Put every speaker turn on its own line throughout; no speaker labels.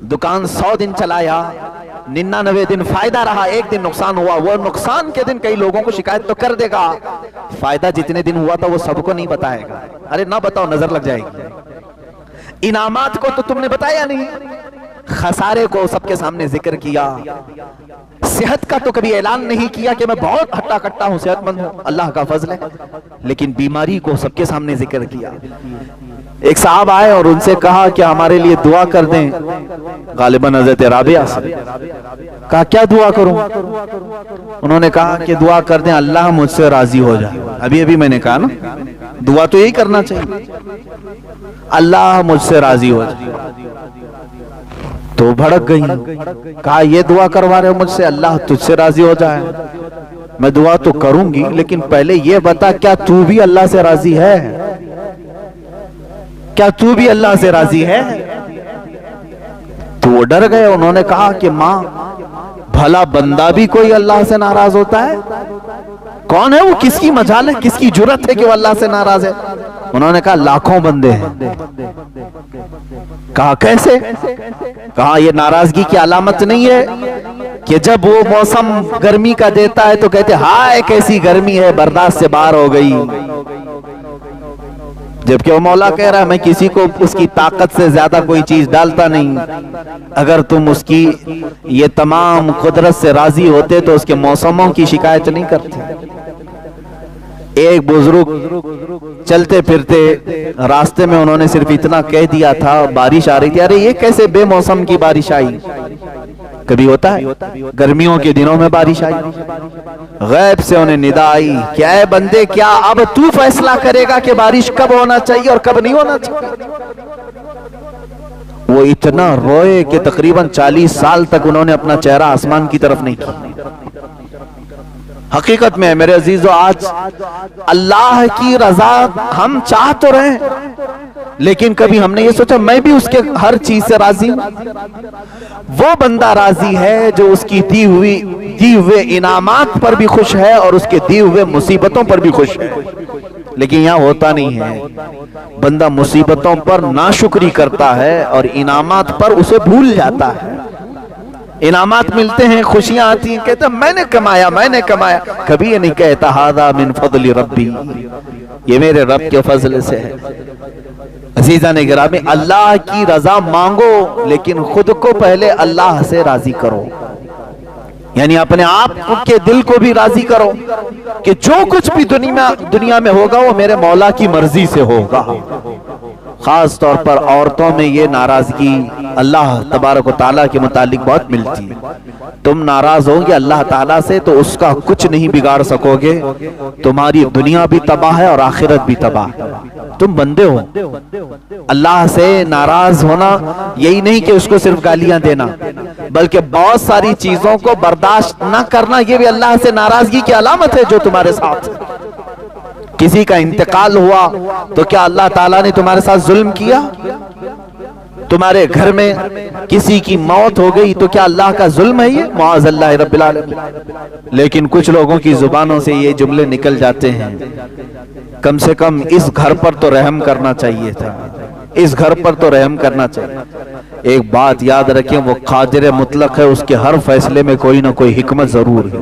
दुकान 100 दिन चलाया, 99 दिन फायदा रहा, एक दिन नुकसान हुआ। वो नुकसान के दिन कई लोगों को शिकायत तो कर देगा, फायदा जितने दिन हुआ था वो सबको नहीं बताएगा। अरे ना बताओ, नजर लग जाएगी। इनामात को तो तुमने बताया नहीं, खसारे को सबके सामने जिक्र किया। सेहत का तो कभी ऐलान नहीं किया कि मैं बहुत हट्टा कट्टा हूं, सेहतमंद हूं, अल्लाह का फजल है। लेकिन बीमारी को सबके सामने जिक्र किया। एक साहब आए और उनसे कहा कि हमारे लिए दुआ कर दें, गालिबन हज़रत राबिया से। कहा क्या दुआ करूं? उन्होंने कहा कि दुआ कर दें अल्लाह मुझसे राजी हो जाए। अभी अभी मैंने कहा ना, दुआ तो यही करना चाहिए, अल्लाह मुझसे राजी हो जाए। तो भड़क गई, कहा ये दुआ करवा रहे हो मुझसे, अल्लाह तुझसे राजी हो जाए? मैं दुआ तो करूंगी, लेकिन पहले ये बता क्या तू भी अल्लाह से राजी है? क्या तू भी अल्लाह से राजी है? तो वो डर गए। उन्होंने कहा कि मां, भला बंदा भी कोई अल्लाह से नाराज होता है? कौन है वो? किसकी मजाल है, किसकी जुर्रत है कि वो अल्लाह से नाराज है? उन्होंने कहा लाखों बंदे हैं। कहा कैसे? कहा ये नाराजगी की अलामत नहीं है कि जब वो मौसम गर्मी का देता है तो कहते हाय कैसी गर्मी है, बर्दाश्त से बाहर हो गई। जबकि वो मौला कह रहा है मैं किसी को उसकी ताकत से ज्यादा कोई चीज डालता नहीं। अगर तुम उसकी ये तमाम कुदरत से राजी होते तो उसके मौसमों की शिकायत नहीं करते। एक बुजुर्ग चलते फिरते रास्ते में उन्होंने सिर्फ इतना कह दिया था, बारिश आ रही थी, अरे ये कैसे बेमौसम की बारिश आई? कभी होता है गर्मियों के दिनों में बारिश आई। गैब से उन्हें निदा आई, क्या है बंदे, क्या अब तू फैसला करेगा कि बारिश कब होना चाहिए और कब नहीं होना चाहिए? वो इतना रोए कि तकरीबन 40 साल तक उन्होंने अपना चेहरा आसमान की तरफ नहीं किया। हकीकत में मेरे अजीजों, आज अल्लाह की रजा हम चाह तो रहे, लेकिन कभी हमने ये सोचा मैं भी उसके हर चीज से राजी हूं? वो बंदा राजी है जो उसकी दी हुए इनामात पर भी खुश है और उसके दिए हुए मुसीबतों पर भी खुश है। लेकिन यहाँ होता नहीं है, बंदा मुसीबतों पर नाशुक्री करता है और इनामात पर उसे भूल जाता है। इनामात मिलते हैं, खुशियां आती हैं, कहता मैंने कमाया, मैंने कमाया। कभी ये नहीं कहता हादा मिन फज़ली रब्बी, ये मेरे रब के फजल से है। अजीजा ने गिरामी, अल्लाह की रजा मांगो, लेकिन खुद को पहले अल्लाह से राजी करो। यानी अपने आप के दिल को भी राजी करो कि जो कुछ भी दुनिया में होगा वो मेरे मौला की मर्जी से होगा। खास तौर पर औरतों में ये नाराजगी अल्लाह तबारक व तआला के मुतालिक बहुत मिलती है। तुम नाराज होगे अल्लाह ताला से तो उसका कुछ नहीं बिगाड़ सकोगे, तुम्हारी दुनिया भी तबाह है और आखिरत भी तबाह है। तुम बंदे हो। अल्लाह से नाराज होना यही नहीं कि उसको सिर्फ गालियां देना, बल्कि बहुत सारी चीजों को बर्दाश्त न करना, ये भी अल्लाह से नाराजगी की अलामत है। जो तुम्हारे साथ किसी का इंतकाल हुआ तो क्या अल्लाह ताला ने तुम्हारे साथ जुल्म किया? तुम्हारे घर में किसी की मौत हो गई तो क्या अल्लाह का जुल्म है ये? मुआज़ल्लाह रब्बिल आलमीन। लेकिन कुछ लोगों की जुबानों से ये जुमले निकल जाते हैं, कम से कम इस घर पर तो रहम करना चाहिए था, इस घर पर तो रहम करना चाहिए। एक बात याद रखें, वो कादिर मुतलक है, उसके हर फैसले में कोई ना कोई हिकमत जरूर है।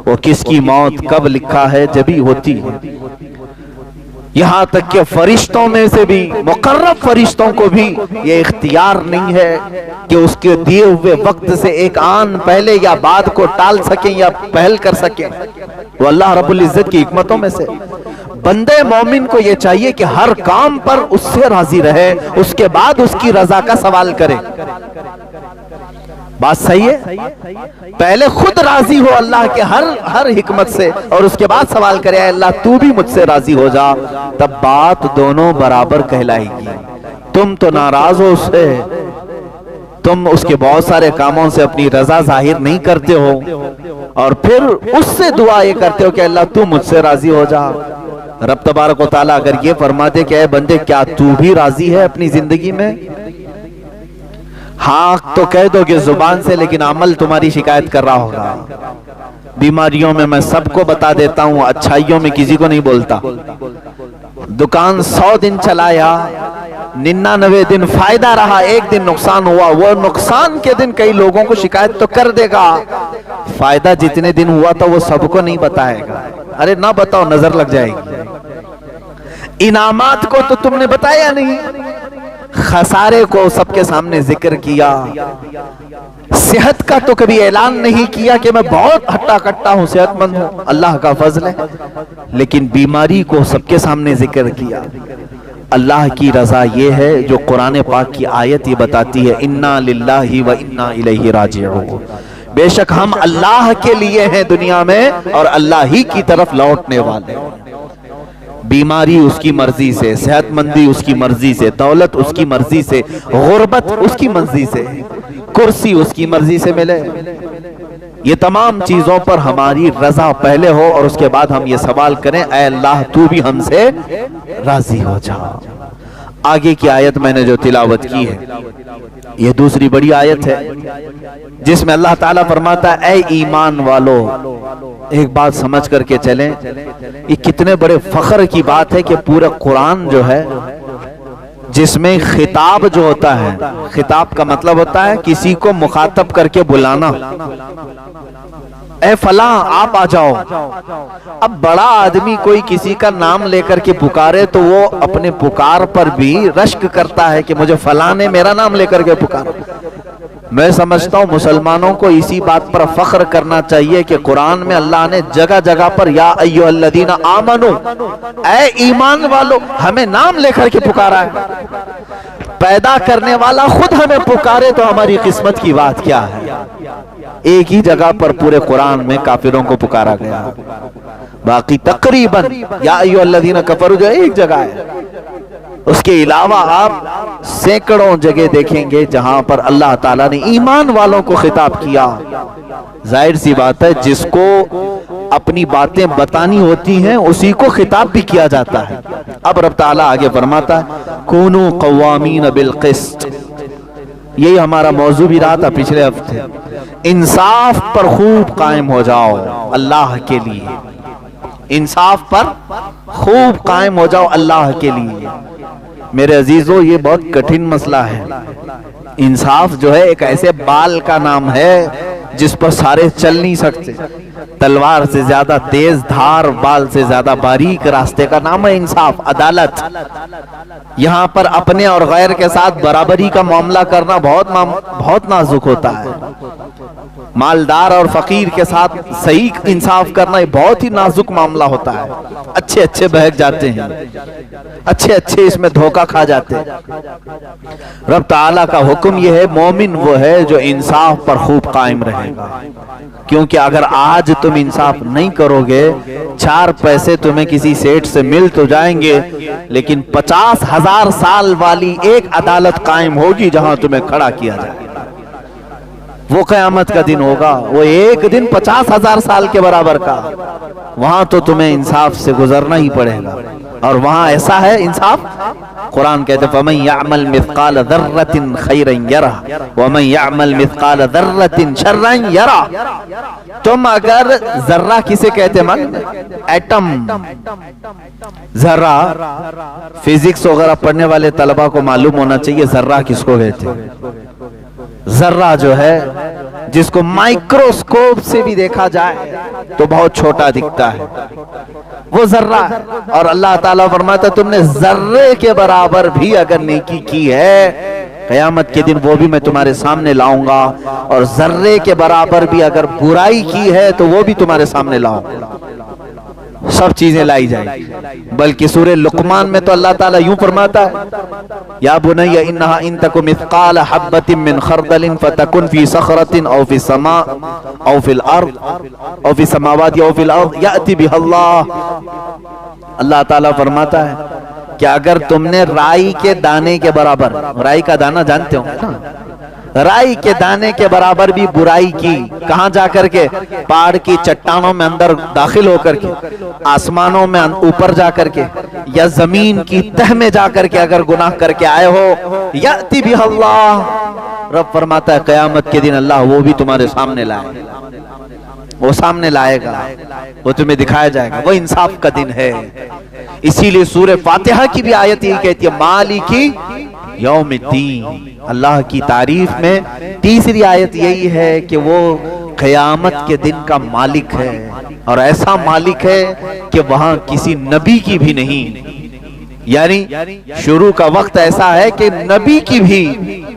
वो किसकी मौत कब लिखा है जब ही होती है। यहां तक कि फरिश्तों में से भी मुकर्रब फरिश्तों को भी ये इख्तियार नहीं है कि उसके दिए हुए वक्त से एक आन पहले या बाद को टाल सके या पहल कर सके। वो अल्लाह रब्बुल इज्जत की हिकमतों में से। बंदे मोमिन को ये चाहिए कि हर काम पर उससे राजी रहे, उसके बाद उसकी रजा का सवाल करे। बात सही है? पहले खुद राजी हो अल्लाह के हर हिकमत से और उसके बाद सवाल करे अल्लाह तू भी मुझसे राजी हो जा, तब बात दोनों बराबर कहलाएगी। तुम तो नाराज हो उससे, तुम उसके बहुत सारे कामों से अपनी रजा जाहिर नहीं करते हो और फिर उससे दुआ ये करते हो कि अल्लाह तू मुझसे राजी हो जा। रब तबारक व तआला अगर ये फरमा दे कि ऐ बंदे क्या तू भी राजी है अपनी जिंदगी में? हाँ तो कह दोगे जुबान से, लेकिन अमल तुम्हारी शिकायत कर रहा होगा। बीमारियों में मैं सबको बता देता हूं, अच्छाइयों में किसी को नहीं बोलता। दुकान 100 दिन चलाया, 99 दिन फायदा रहा, एक दिन नुकसान हुआ, वो नुकसान के दिन कई लोगों को शिकायत तो कर देगा, फायदा जितने दिन हुआ था वो सबको नहीं बताएगा। अरे ना बताओ, नजर लग जाएगी। इनामात को तो तुमने बताया नहीं, खसारे को सबके सामने जिक्र किया। सेहत का तो कभी ऐलान नहीं किया कि मैं बहुत हट्टा कट्टा हूं, सेहतमंद हूं, अल्लाह का फजल है। लेकिन बीमारी को सबके सामने जिक्र किया। अल्लाह की रजा ये है जो कुरान पाक की आयत ये बताती है, इन्ना लिल्लाहि व इन्ना इलैहि राजिऊन। बेशक हम अल्लाह के लिए हैं दुनिया में और अल्लाह ही की तरफ लौटने वाले। बीमारी उसकी मर्जी से, सेहतमंदी उसकी मर्जी से, दौलत उसकी मर्जी से, गुर्बत उसकी मर्जी से, कुर्सी उसकी मर्जी से मिले। ये तमाम चीजों पर हमारी रजा पहले हो और उसके बाद हम ये सवाल करें, ऐ अल्लाह तू भी हमसे राजी हो जा। आगे की आयत मैंने जो तिलावत की है ये दूसरी बड़ी आयत है जिसमें अल्लाह ताला फरमाता है, ऐ ईमान वालो, एक बात समझ करके चलें, ये कितने बड़े फख्र की बात है कि पूरा कुरान जो है जिसमें खिताब जो होता है, खिताब का मतलब होता है किसी को मुखातब करके बुलाना, ए फला आप आ जाओ। अब बड़ा आदमी कोई किसी का नाम लेकर के पुकारे तो वो अपने पुकार पर भी रश्क करता है कि मुझे फला ने मेरा नाम लेकर के पुकारा। मैं समझता हूं मुसलमानों को इसी बात पर फख्र करना चाहिए कि कुरान में अल्लाह ने जगह जगह पर या अय्युहल्लज़ीना आमनू, ऐ ईमान वालों, हमें नाम लेकर के पुकारा है। पैदा करने वाला खुद हमें पुकारे तो हमारी किस्मत की बात क्या है। एक ही जगह पर पूरे कुरान में काफिरों को पुकारा गया, बाकी तकरीबन या अय्युहल्लज़ीना कफरू जो एक जगह है, उसके अलावा आप सैकड़ों जगह देखेंगे जहां पर अल्लाह ताला ने ईमान वालों को खिताब किया। जाहिर सी बात है जिसको अपनी बातें बतानी होती हैं उसी को खिताब भी किया जाता है। अब रब ताला आगे फरमाता है, कूनू क़व्वामीन बिल क़िस्त, यही हमारा मौजू भी रहा था पिछले हफ्ते। इंसाफ पर खूब कायम हो जाओ अल्लाह के लिए, इंसाफ पर खूब कायम हो जाओ अल्लाह के लिए। मेरे अजीजों, ये बहुत कठिन मसला है। इंसाफ जो है एक ऐसे बाल का नाम है जिस पर सारे चल नहीं सकते। तलवार से ज्यादा तेज धार, बाल से ज्यादा बारीक रास्ते का नाम है इंसाफ, अदालत। यहाँ पर अपने और गैर के साथ बराबरी का मामला करना बहुत नाजुक होता है। मालदार और फकीर के साथ सही इंसाफ करना बहुत ही नाजुक मामला होता है। अच्छे अच्छे बहक जाते हैं, अच्छे अच्छे इसमें धोखा खा जाते हैं। रब ताला का हुक्म यह है, मोमिन वो है जो इंसाफ पर खूब कायम रहेगा। क्योंकि अगर आज तुम इंसाफ नहीं करोगे, 4 पैसे तुम्हें किसी सेठ से मिल तो जाएंगे, लेकिन 50,000 साल वाली एक अदालत कायम होगी जहां तुम्हें खड़ा किया जाएगा। वो क़यामत का दिन होगा, वो एक दिन 50,000 साल के बराबर का। वहां तो तुम्हें इंसाफ से गुजरना ही पड़ेगा। और वहां ऐसा है इंसाफ, कुरान कहते फमन यअमल मिस्काल दर्रतिन खैरन यरा वमन यअमल मिस्काल दर्रतिन शर्रन यरा। तुम अगर जर्रा किसे कहते मन, एटम, जर्रा, फिजिक्स वगैरह पढ़ने वाले तलबा को मालूम होना चाहिए जर्रा किसको कहते हैं। जर्रा जो है जिसको माइक्रोस्कोप से भी देखा जाए तो बहुत छोटा दिखता है, वो जर्रा है। और अल्लाह ताला फरमाता तुमने जर्रे के बराबर भी अगर नेकी की है, क़यामत के दिन वो भी मैं तुम्हारे सामने लाऊंगा। और जर्रे के बराबर भी अगर बुराई की है तो वो भी तुम्हारे सामने लाऊंगा। सब चीजें लाई जाएंगी। बल्कि सूरह लुक़मान में तो अल्लाह ताला यूं फरमाता है, या बुनय्या इन्नहा इन तकु मिस्काल हब्बतिन मिन खरदलिन फतकुन फी सखरतिन औ फी समा औ फिल अर्द औ फी समावाति औ फिल अर्द याति बिहल्लाह। अल्लाह ताला फरमाता है कि अगर तुमने राई के दाने के बराबर, राई का दाना जानते हो ना, राई के दाने के बराबर भी बुराई की, कहां जाकर के, पहाड़ की चट्टानों में अंदर दाखिल होकर के, आसमानों में ऊपर जाकर के, या जमीन की तह में जाकर के अगर गुनाह करके आए हो, याति भी अल्लाह, रब फरमाता है क़यामत के दिन अल्लाह वो भी तुम्हारे सामने लाए, वो सामने लाएगा, वो तुम्हें दिखाया जाएगा। वो इंसाफ का दिन है। इसीलिए सूरह फातिहा की भी आयत यही कहती है, मालिकी यौमिद्दीन। अल्लाह की तारीफ में तीसरी आयत यही है कि वो क़यामत के दिन का मालिक है, और ऐसा मालिक है कि वहां किसी नबी की भी नहीं, यानी शुरू का वक्त ऐसा है कि नबी की भी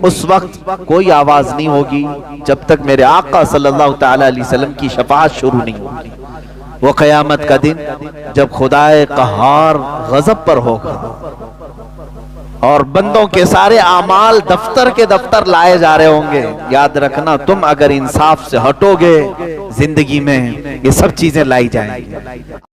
उस वक्त कोई आवाज नहीं होगी जब तक मेरे आका सल्लल्लाहु तआला अलैहि वसल्लम की शफाअत शुरू नहीं होगी। वो क़यामत का दिन जब खुदाए क़हार गज़ब पर होगा और बंदों के सारे आमाल दफ्तर के दफ्तर लाए जा रहे होंगे। याद रखना, तुम अगर इंसाफ से हटोगे जिंदगी में ये सब चीजें लाई जाएंगी।